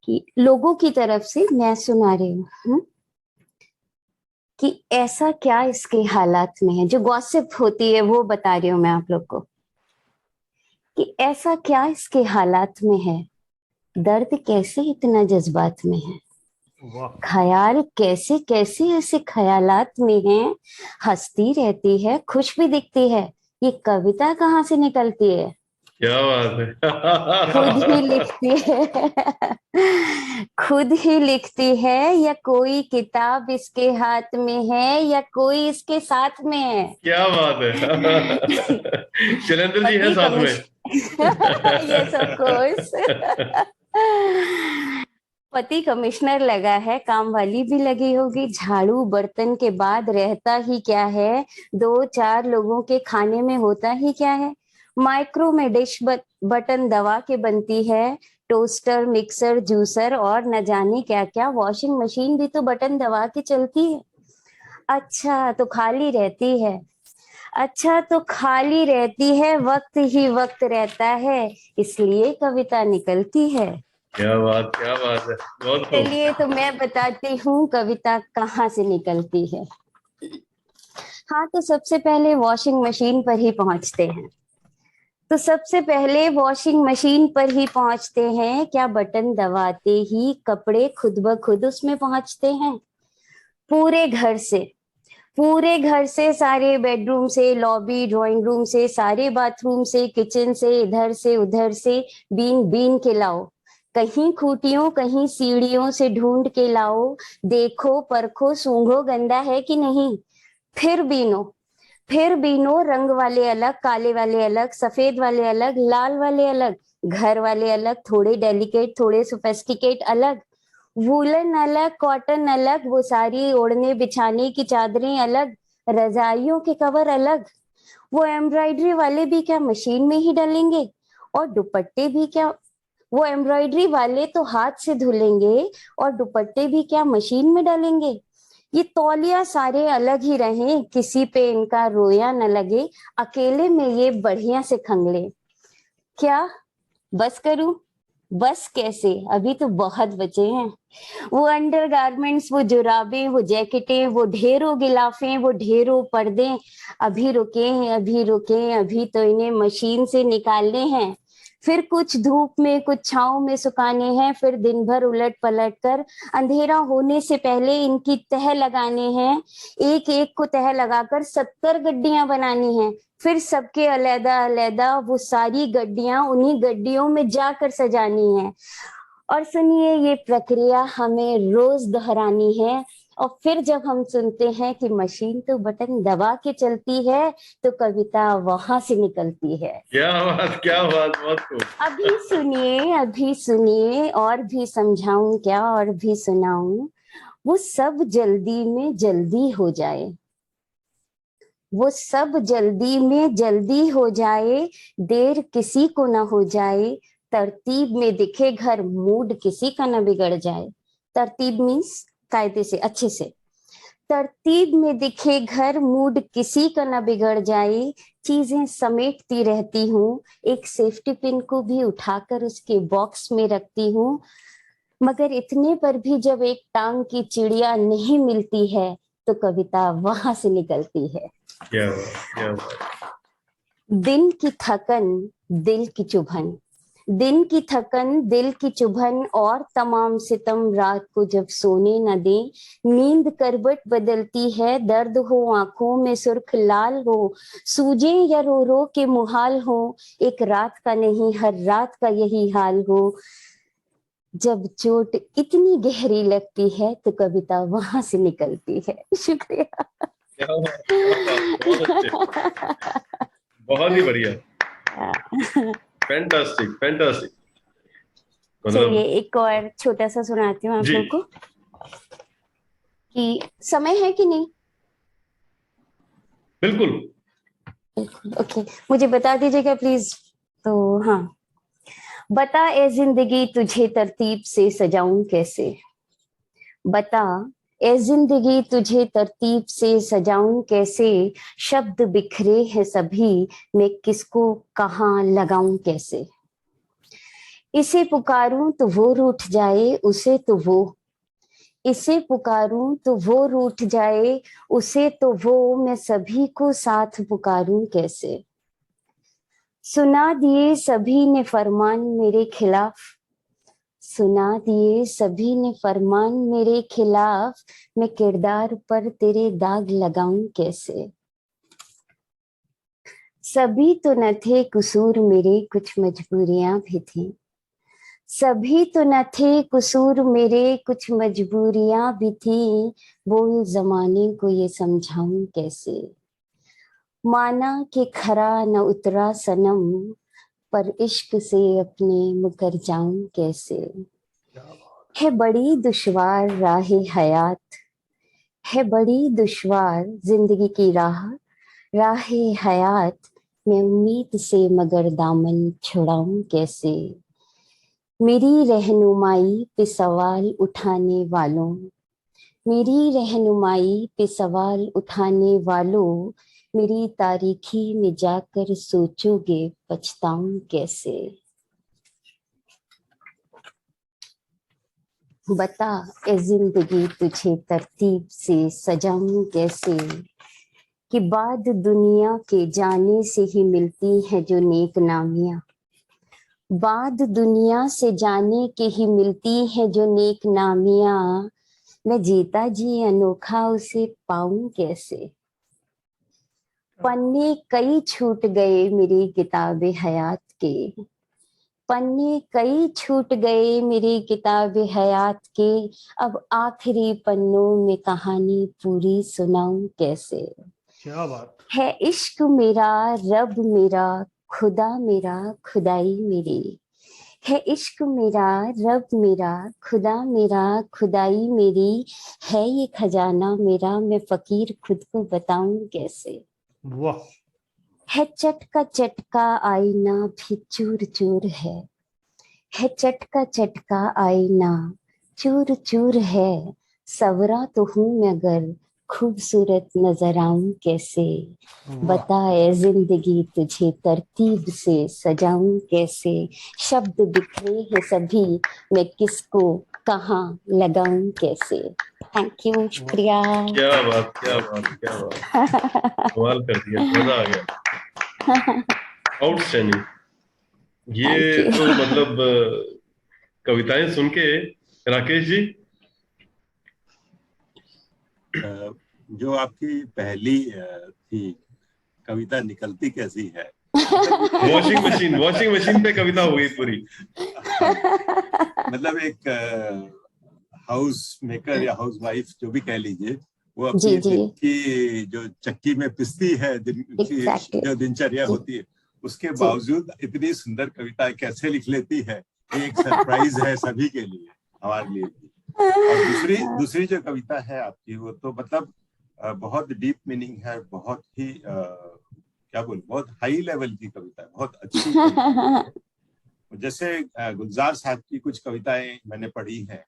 कि लोगों की तरफ से मैं सुना रही हूँ कि ऐसा क्या इसके हालात में है, जो गॉसिप होती है वो बता रही हूँ मैं आप लोग को, कि ऐसा क्या इसके हालात में है, दर्द कैसे इतना जज्बात में है, ख्याल कैसे कैसे ऐसे ख्यालात में है, हंसती रहती है, खुश भी दिखती है, ये कविता कहाँ से निकलती है? क्या बात खुद ही है। लिखती है खुद ही लिखती है, या कोई किताब इसके हाथ में है, या कोई इसके साथ में है? क्या बात है। शैलेंद्र जी है पति साथ में। यस ऑफ कोर्स पति कमिश्नर लगा है, काम वाली भी लगी होगी, झाड़ू बर्तन के बाद रहता ही क्या है, दो चार लोगों के खाने में होता ही क्या है, माइक्रो में डिश बटन दबा के बनती है, टोस्टर मिक्सर जूसर और न जाने क्या क्या, वॉशिंग मशीन भी तो बटन दबा के चलती है। अच्छा तो खाली रहती है, अच्छा तो खाली रहती है, वक्त ही वक्त रहता है, इसलिए कविता निकलती है। क्या बात है, बहुत खूब। चलिए तो मैं बताती हूँ कविता कहाँ से निकलती है। हाँ तो सबसे पहले वॉशिंग मशीन पर ही पहुंचते हैं। तो सबसे पहले वॉशिंग मशीन पर ही पहुंचते हैं, क्या बटन दबाते ही कपड़े खुद ब खुद उसमें पहुंचते हैं? पूरे घर से, पूरे घर से, सारे बेडरूम से, लॉबी ड्राइंग रूम से, सारे बाथरूम से, किचन से, इधर से उधर से, बीन बीन के लाओ, कहीं खूटियों कहीं सीढ़ियों से ढूंढ के लाओ, देखो परखो सूंघो गंदा है कि नहीं, फिर बीनो, फिर बीनो, रंग वाले अलग, काले वाले अलग, सफेद वाले अलग, लाल वाले अलग, घर वाले अलग, थोड़े डेलिकेट थोड़े सोफेस्टिकेट अलग, वूलन अलग कॉटन अलग, वो सारी ओढ़ने बिछाने की चादरें अलग, रजाइयों के कवर अलग, वो एम्ब्रॉयडरी वाले भी क्या मशीन में ही डलेंगे, और दुपट्टे भी क्या, वो एम्ब्रॉयडरी वाले तो हाथ से धुलेंगे, और दुपट्टे भी क्या मशीन में डालेंगे, ये तौलिया सारे अलग ही रहें, किसी पे इनका रोया न लगे, अकेले में ये बढ़िया से खंगले, क्या बस करूं? बस कैसे, अभी तो बहुत बचे हैं, वो अंडरगारमेंट्स, वो जुराबें, वो जैकेटें, वो ढेरों गिलाफें, वो ढेरों पर्दे, अभी रुके हैं अभी रुके हैं, अभी तो इन्हें मशीन से निकालने हैं, फिर कुछ धूप में कुछ छांव में सुखाने हैं, फिर दिन भर उलट पलट कर अंधेरा होने से पहले इनकी तह लगाने हैं, एक एक को तह लगाकर 70 गड्डियां बनानी हैं, फिर सबके अलैदा अलैदा वो सारी गड्डियां उन्हीं गड्डियों में जाकर सजानी है, और सुनिए ये प्रक्रिया हमें रोज दोहरानी है, और फिर जब हम सुनते हैं कि मशीन तो बटन दबा के चलती है, तो कविता वहां से निकलती है। क्या बात, बहुत खूब। अभी सुनिए और भी समझाऊं क्या और भी सुनाऊं, वो सब जल्दी में जल्दी हो जाए, वो सब जल्दी में जल्दी हो जाए, देर किसी को ना हो जाए, तरतीब में दिखे घर मूड किसी का ना बिगड़ जाए, तरतीब मीन्स कायदे से अच्छे से, तरतीब में दिखे घर मूड किसी का ना बिगड़ जाए, चीजें समेटती रहती हूँ, एक सेफ्टी पिन को भी उठाकर उसके बॉक्स में रखती हूँ, मगर इतने पर भी जब एक टांग की चिड़िया नहीं मिलती है, तो कविता वहां से निकलती है। क्या बात, क्या बात। दिन की थकन, दिल की चुभन, दिन की थकन दिल की चुभन, और तमाम सितम रात को जब सोने न दे, नींद करवट बदलती है, दर्द हो आंखों में सुर्ख लाल हो, सूजे या रो रो के मुहाल हो, एक रात का नहीं हर रात का यही हाल हो, जब चोट इतनी गहरी लगती है, तो कविता वहां से निकलती है। शुक्रिया। क्या बात, क्या बात, बहुत अच्छे। बहुत ही बढ़िया। Fantastic, fantastic. चलिए मतलब। एक और छोटा सा सुनाती हूँ आप जी। लोग को, कि समय है कि नहीं? बिल्कुल। ओके, मुझे बता दीजिएगा प्लीज। तो हाँ, बता ए जिंदगी तुझे तरतीब से सजाऊं कैसे, बता ए जिंदगी तुझे तरतीब से सजाऊं कैसे, शब्द बिखरे हैं सभी, मैं किसको कहाँ लगाऊं कैसे, इसे पुकारूं तो वो रूठ जाए, उसे तो वो, इसे पुकारूं तो वो रूठ जाए, उसे तो वो, मैं सभी को साथ पुकारूं कैसे। सुना दिए सभी ने फरमान मेरे खिलाफ, सुना दिए सभी ने फरमान मेरे खिलाफ, मैं किरदार पर तेरे दाग लगाऊं कैसे। सभी तो न थे कसूर मेरे, कुछ मजबूरियां भी थी, सभी तो न थे कसूर मेरे, कुछ मजबूरियां भी थी, बोल जमाने को ये समझाऊं कैसे। माना कि खरा न उतरा सनम, पर इश्क से अपने मुकर जाऊं कैसे। है बड़ी दुश्वार राह हयात, है बड़ी दुश्वार जिंदगी की राह, राह हयात, मैं उम्मीद से मगर दामन छुड़ाऊं कैसे। मेरी रहनुमाई पे सवाल उठाने वालों, मेरी रहनुमाई पे सवाल उठाने वालों, मेरी तारीखी में जाकर सोचोगे पछताऊं कैसे। बता ए जिंदगी तुझे तरतीब से सजाऊं कैसे, कि बाद दुनिया के जाने से ही मिलती है जो नेक नामियां, बाद दुनिया से जाने के ही मिलती है जो नेक नामियां, मैं जीता जी अनोखा उसे पाऊं कैसे। पन्ने कई छूट गए मेरी किताबे हयात के, पन्ने कई छूट गए मेरी किताबे हयात के, अब आखिरी पन्नों में कहानी पूरी सुनाऊं कैसे। क्या बात है इश्क मेरा रब मेरा, खुदा मेरा खुदाई मेरी, है इश्क मेरा रब मेरा, खुदा मेरा खुदाई मेरी, है ये खजाना मेरा, मैं फकीर खुद को बताऊं कैसे। वाह है चटका चटका आईना भी चूर चूर है चटका चटका आईना चूर चूर है, सवरा तो हूं मगर खूबसूरत नजर आऊं कैसे। वाह बताए जिंदगी तुझे तरतीब से सजाऊं कैसे, शब्द बिखरे हैं सभी, मैं किसको कहाँ लगाऊं कैसे। थैंक यू, शुक्रिया। क्या बात, क्या बात, क्या बात, कमाल कर दिया, मजा आ गया, आउटस्टैंडिंग। थैंक ये यू। तो मतलब कविताएं सुन के, राकेश जी। जो आपकी पहली थी कविता निकलती कैसी है, मतलब वॉशिंग मशीन पे कविता हो गई पूरी। मतलब एक हाउस मेकर या हाउस वाइफ जो भी कह लीजिए, वो जी अपनी जी, दिन की जो चक्की में पिसती है, दिन की एग्जैक्टली जो दिनचर्या जी होती है, उसके जी। बावजूद इतनी सुंदर कविताएं कैसे लिख लेती है, ये एक सरप्राइज है सभी के लिए, हमारे लिए भी। और दूसरी दूसरी जो कविता है आपकी, वो तो मतलब बहुत डीप मीनिंग है, बहुत ही क्या बोलूं, बहुत हाई लेवल की कविता है, बहुत अच्छी कविता है। जैसे गुलजार साहब की कुछ कविताएं मैंने पढ़ी हैं,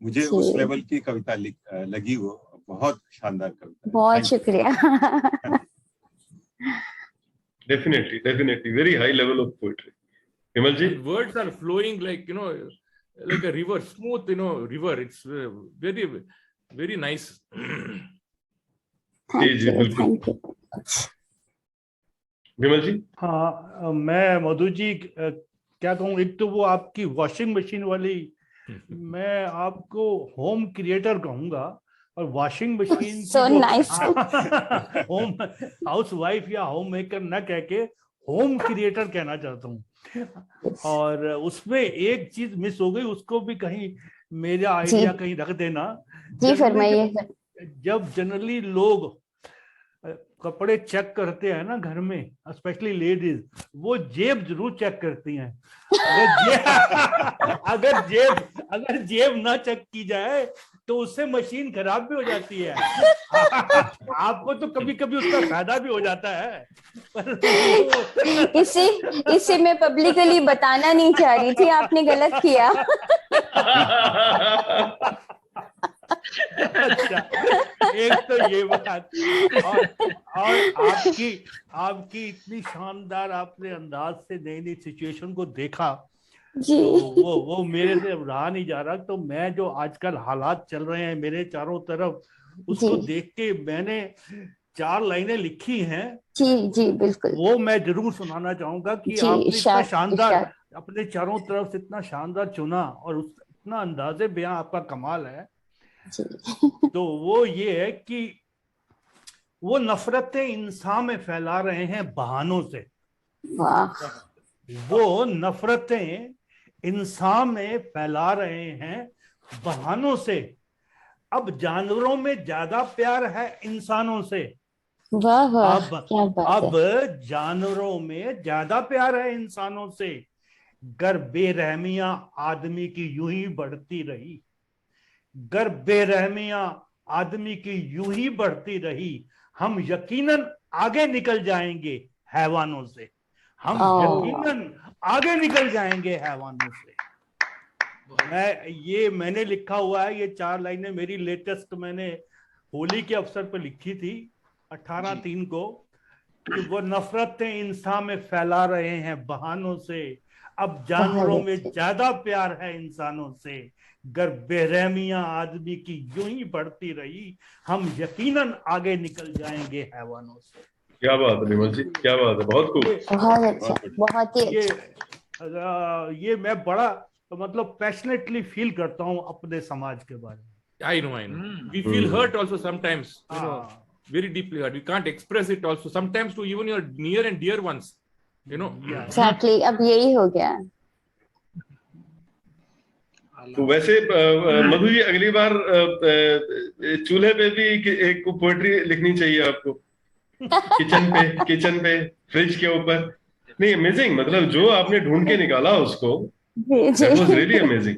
मुझे उस जी, लेवल की कविता लगी, वो बहुत शानदार कविता है। बहुत थैंक यू। शुक्रिया। Definitely very high level of poetry. Vimal ji. And words are flowing like, like a river, smooth, river. It's very, very nice. जी थैंक जी यू, बिल्कुल। Thank you. विमल जी। हाँ, मैं मधु जी क्या कहूँ, एक तो वो आपकी वॉशिंग मशीन वाली, मैं आपको होम क्रिएटर कहूंगा, और वॉशिंग मशीन So की जो nice. होम हाउस वाइफ या होम मेकर न कह के होम क्रिएटर कहना चाहता हूँ। Yes. और उसमें एक चीज मिस हो गई, उसको भी कहीं मेरा जी आइडिया कहीं रख देना। जी, फरमाइए। जब जनरली लोग कपड़े चेक करते हैं ना घर में, स्पेशली लेडीज, वो जेब जरूर चेक करती हैं। अगर जेब ना चेक की जाए तो उससे मशीन खराब भी हो जाती है। आपको तो कभी कभी उसका फायदा भी हो जाता है, पर इसे मैं पब्लिकली बताना नहीं चाह रही थी, आपने गलत किया। अच्छा, एक तो ये बात, और आपकी इतनी शानदार, आपने अंदाज से नई नई सिचुएशन को देखा, जी तो वो मेरे से अब रहा नहीं जा रहा। तो मैं जो आजकल हालात चल रहे हैं मेरे चारों तरफ, जी उसको देख के मैंने 4 लाइनें लिखी हैं। जी जी बिल्कुल। वो मैं जरूर सुनाना चाहूंगा कि जी आपने इतना इरशाद शानदार इरशाद। अपने चारों तरफ से इतना शानदार चुना, और उस इतना अंदाजे बयां आपका कमाल है। जी तो वो ये है कि वो नफरतें इंसान में फैला रहे हैं बहानों से। वाह। वो नफरतें इंसान में फैला रहे हैं बहानों से। अब जानवरों में ज्यादा प्यार है इंसानों से। वाह वाह अब क्या बात है। अब जानवरों में ज्यादा प्यार है इंसानों से। गर बेरहमियां आदमी की यूं ही बढ़ती रही, गर बेरहमियां आदमी की यूं ही बढ़ती रही, हम यकीनन आगे निकल जाएंगे हैवानों से। हम ओ यकीनन आगे निकल जाएंगे हैवानों से। मैंने लिखा हुआ है, ये 4 लाइनें मेरी लेटेस्ट मैंने होली के अवसर पर लिखी थी 18/3 को, कि वो नफरतें इंसान में फैला रहे हैं बहानों से। अब बहुत जानवरों में अच्छे। ज्यादा प्यार है इंसानों से। गर बेरहमियां आदमी की यूं ही बढ़ती रही, हम यकीनन आगे निकल जाएंगे हैवानों से। क्या बात है विमल जी, क्या बात है, बहुत खूब। ये बहुत अच्छा। बहुत बढ़िया। बहुत ही ये अच्छा। ये मैं बड़ा मतलब पैशनेटली फील करता हूँ अपने समाज के बारे में। I know, I know. Hmm. We feel hurt also sometimes, हाँ, very deeply hurt. We can't express it also sometimes to even your near and dear ones, या एग्जैक्टली अब यही हो गया। तो वैसे मधु जी, अगली बार चूल्हे पे भी एक पोएट्री लिखनी चाहिए आपको, किचन पे, फ्रिज के ऊपर। नहीं, अमेजिंग, मतलब जो आपने ढूंढ के निकाला उसको, जी दैट वाज जी really amazing.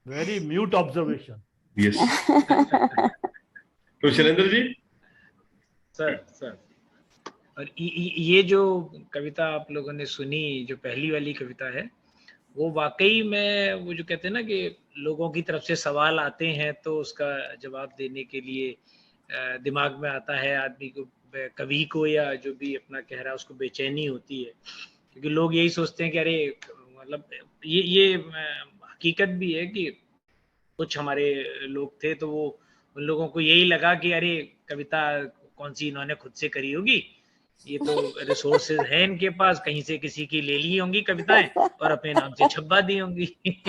Very mute observation. Yes. तो शैलेंद्र जी। सर और ये जो कविता आप लोगों ने सुनी, जो पहली वाली कविता है, वो वाकई में वो जो कहते हैं ना कि लोगों की तरफ से सवाल आते हैं तो उसका जवाब देने के लिए दिमाग में आता है आदमी को, कवि को, या जो भी अपना कह रहा है उसको बेचैनी होती है, क्योंकि लोग यही सोचते हैं कि अरे मतलब ये हकीकत भी है कि कुछ हमारे लोग थे तो वो उन लोगों को यही लगा कि अरे कविता कौन सी इन्होंने खुद से करी होगी, ये तो रिसोर्सेज है इनके पास, कहीं से किसी की ले ली होंगी कविताएं और अपने नाम से छपवा दी होंगी। इतनी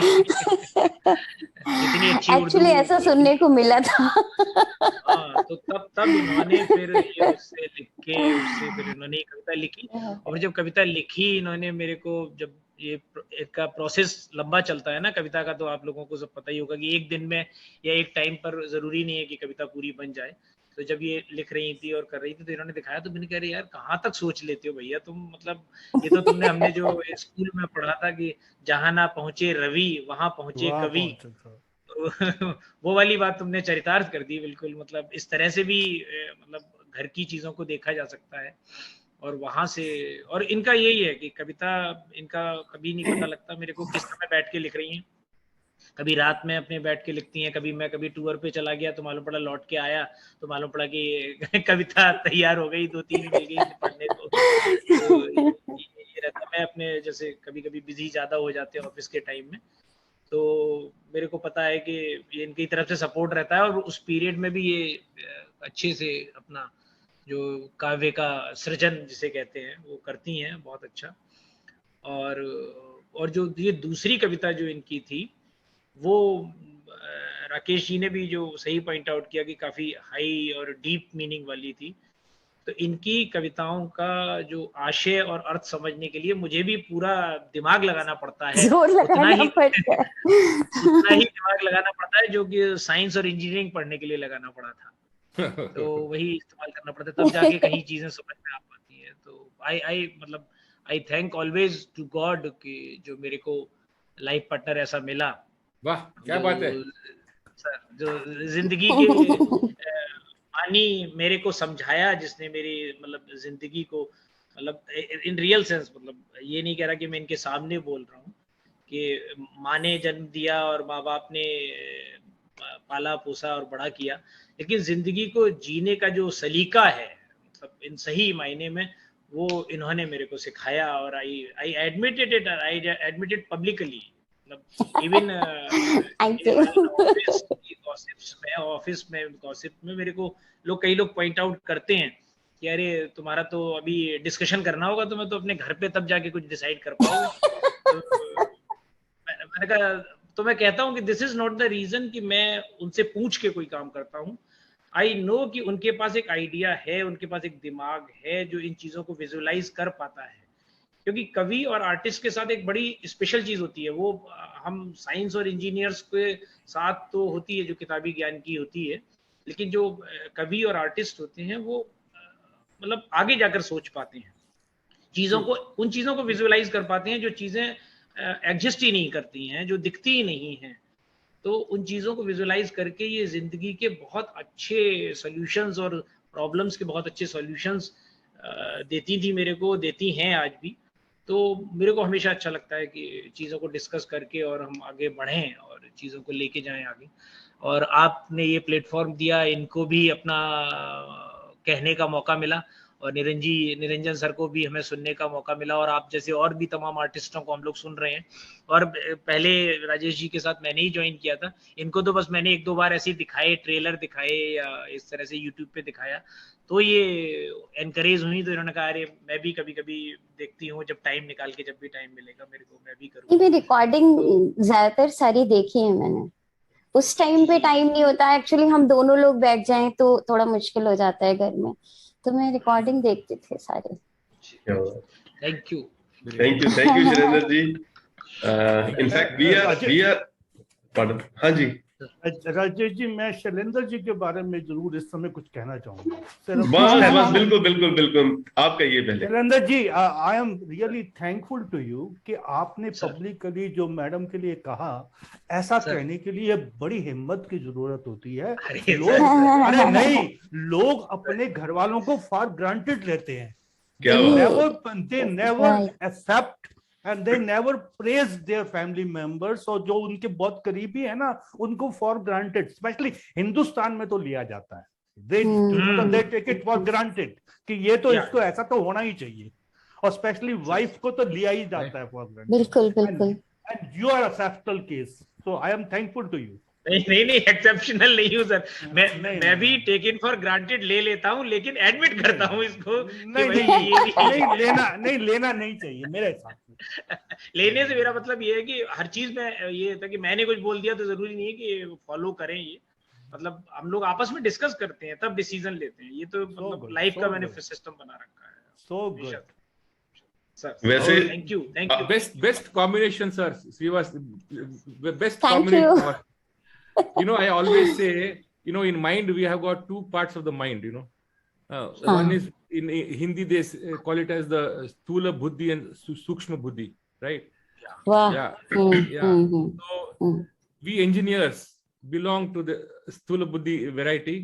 अच्छी उर्दू, एक्चुअली ऐसा इतनी, सुनने को मिला था। हाँ, तो तब इन्होंने फिर ये उससे लिख के उससे फिर इन्होंने ये कविता लिखी। और जब कविता लिखी इन्होंने मेरे को, जब ये इसका प्रोसेस लंबा चलता है ना कविता का, तो आप लोगों को सब पता ही होगा कि एक दिन में या एक टाइम पर जरूरी नहीं है कि कविता पूरी बन जाए। तो जब ये लिख रही थी और कर रही थी तो इन्होंने दिखाया, तो मैंने कहा अरे यार कहाँ तक सोच लेते हो भैया तुम, मतलब ये तो तुमने, हमने जो स्कूल में पढ़ा था कि जहां ना पहुंचे रवि वहां पहुंचे वहां कवि, पहुंच सकता। तो वो वाली बात तुमने चरितार्थ कर दी बिल्कुल। मतलब इस तरह से भी मतलब घर की चीजों को देखा जा सकता है। और वहां से, और इनका यही है कि कविता इनका कभी नहीं पता लगता मेरे को किस समय बैठ के लिख रही हैं। कभी रात में अपने बैठ के लिखती हैं, कभी टूर पे चला गया तो मालूम पड़ा लौट के आया तो मालूम पड़ा कि कविता तैयार हो गई, 2-3 मिल गई पढ़ने को। तो ये रहता, मैं अपने जैसे कभी कभी बिजी ज्यादा हो जाते हैं ऑफिस के टाइम में, तो मेरे को पता है कि ये इनकी तरफ से सपोर्ट रहता है, और उस पीरियड में भी ये अच्छे से अपना जो काव्य का सृजन जिसे कहते हैं वो करती हैं बहुत अच्छा। और जो ये दूसरी कविता जो इनकी थी वो राकेश जी ने भी जो सही पॉइंट आउट किया कि काफी हाई और डीप मीनिंग वाली थी। तो इनकी कविताओं का जो आशय और अर्थ समझने के लिए मुझे भी पूरा दिमाग लगाना पड़ता है, जोर उतना लगाना ही पड़ता है। उतना ही दिमाग लगाना पड़ता है जो कि साइंस और इंजीनियरिंग पढ़ने के लिए लगाना पड़ा था। तो वही इस्तेमाल करना पड़ता है, तब जाके कहीं चीजें समझ में आ पाती है। तो आई मतलब I thank always to God कि जो मेरे को लाइफ पार्टनर ऐसा मिला, वाह क्या जो बात है। सर जो जिंदगी के मानी मेरे को समझाया, जिसने मेरी मतलब जिंदगी को मतलब इन रियल सेंस, मतलब ये नहीं कह रहा कि मैं इनके सामने बोल रहा हूँ कि माँ ने जन्म दिया और माँ बाप ने पाला पोसा और बड़ा किया, लेकिन जिंदगी को जीने का जो सलीका है मतलब इन सही मायने में वो इन्होंने मेरे को सिखाया और आई एडमिटेड पब्लिकली, मतलब इवन Thank you. ऑफिस में गॉसिप में मेरे को कई लोग पॉइंट आउट करते हैं कि अरे तुम्हारा तो अभी डिस्कशन करना होगा, तो मैं तो अपने घर पे तब जाके कुछ डिसाइड कर पाऊंगा। तो मैंने कहा, तो मैं कहता हूँ कि this is not the reason कि मैं उनसे पूछ के कोई काम करता हूँ। आई नो कि उनके पास एक आइडिया है, उनके पास एक दिमाग है जो इन चीजों को विजुअलाइज कर पाता है। क्योंकि कवि और आर्टिस्ट के साथ एक बड़ी स्पेशल चीज होती है, वो हम साइंस और इंजीनियर्स के साथ तो होती है जो किताबी ज्ञान की होती है, लेकिन जो कवि और आर्टिस्ट होते हैं वो मतलब आगे जाकर सोच पाते हैं चीजों को, उन चीजों को विजुअलाइज कर पाते हैं जो चीजें एग्जिस्ट ही नहीं करती हैं, जो दिखती ही नहीं हैं। तो उन चीजों को विजुअलाइज करके ये जिंदगी के बहुत अच्छे सॉल्यूशंस और प्रॉब्लम्स के बहुत अच्छे सॉल्यूशंस देती थी मेरे को, देती हैं आज भी। तो मेरे को हमेशा अच्छा लगता है कि चीज़ों को डिस्कस करके और हम आगे बढ़ें और चीज़ों को लेके जाएं आगे। और आपने ये प्लेटफॉर्म दिया, इनको भी अपना कहने का मौका मिला, और निरंजन सर को भी हमें सुनने का मौका मिला, और आप जैसे और भी तमाम आर्टिस्टों को हम लोग सुन रहे हैं। और पहले राजेश जी के साथ मैंने ही ज्वाइन किया था, इनको तो बस मैंने 1-2 बार ऐसे दिखाए, ट्रेलर दिखाए या इस तरह से यूट्यूब पे दिखाया, तो ये एनकरेज हुई, तो इन्होंने कहा अरे मैं भी कभी कभी देखती हूँ, जब टाइम निकाल के, जब भी टाइम मिलेगा मेरे को, मैं भी करूँगी। रिकॉर्डिंग ज्यादातर सारी देखी है मैंने। उस टाइम पे टाइम नहीं होता एक्चुअली, हम दोनों लोग बैठ जाएं तो थोड़ा मुश्किल हो जाता है घर में, तो मैं रिकॉर्डिंग देखती थी सारे। Thank you Shailendra ji. In fact we are pardon, हाँ जी राजेश जी, मैं शैलेंद्र जी के बारे में जरूर इस समय कुछ कहना चाहूंगा। बस बिल्कुल आप कहिए पहले। Shailendra ji, I am really thankful to you कि आपने पब्लिकली जो मैडम के लिए कहा, ऐसा कहने के लिए बड़ी हिम्मत की जरूरत होती है। लोग अपने घर वालों को फॉर ग्रांटेड लेते हैं, they never accept and they never praise their family members, और जो उनके बहुत करीबी है ना, उनको फॉर ग्रांटेड, स्पेशली हिंदुस्तान में तो लिया जाता है, they take it for granted कि ये तो इसको ऐसा तो होना ही चाहिए, और स्पेशली वाइफ को तो लिया ही जाता है फॉर ग्रांटेड। बिल्कुल and you are a exceptional case, so I am thankful to you। नहीं एक्सेप्शनल नहीं हूँ सर, मैं भी टेक इन फॉर ग्रांटेड ले लेता हूँ, लेकिन एडमिट करता हूँ इसको। नहीं लेना नहीं चाहिए मेरे हिसाब से। लेने से मेरा मतलब ये है कि हर चीज में ये था कि मैंने कुछ बोल दिया तो जरूरी नहीं है कि फॉलो करें, ये मतलब हम लोग आपस में डिस्कस करते हैं तब डिसीजन लेते हैं, ये तो मतलब लाइफ का मैंने सिस्टम बना रखा है। सो गुड सर, वैसे thank you best combination sir, Shrivas, best combination. You know, I always say, you know, in mind we have got two parts of the mind, you know. One is in Hindi they call it as the Sthula Buddhi and Sukshma Buddhi, right? Wow. So we engineers belong to the Sthula Buddhi variety.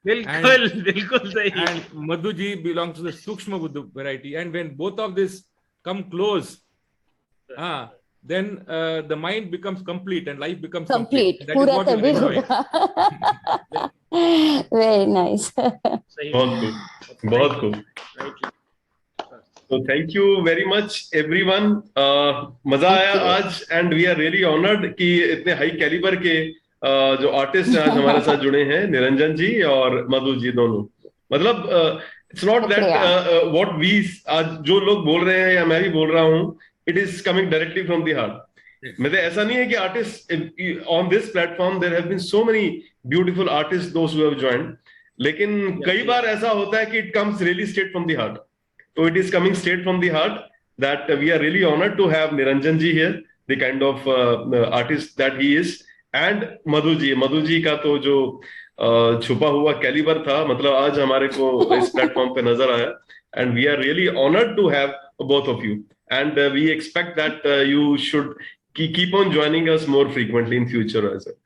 बिल्कुल सही। And Madhu ji belongs to the Sukshma Buddhi variety. And when both of this come close, then the mind becomes complete and life becomes complete. That is what we enjoy. Very nice. बहुत खूब। So thank you very much everyone. मजा आया आज, and we are really honored कि इतने high calibre के जो artist आज हमारे साथ जुड़े हैं, निरंजन जी और मधु जी दोनों। मतलब it's not that what we आज जो लोग बोल रहे हैं या मैं भी बोल रहा हूँ, it is coming directly from the heart. मतलब ऐसा नहीं है कि artists on this platform there have been so many beautiful artists, those who have joined, लेकिन कई बार ऐसा होता है कि it comes really straight from the heart. So it is coming straight from the heart that we are really honored to have Niranjan ji here, the kind of artist that he is, and Madhu ji का तो जो छुपा हुआ calibre था, मतलब आज हमारे को इस प्लेटफॉर्म पे नजर आया, and we are really honored to have both of you, and we expect that you should keep on joining us more frequently in future as well.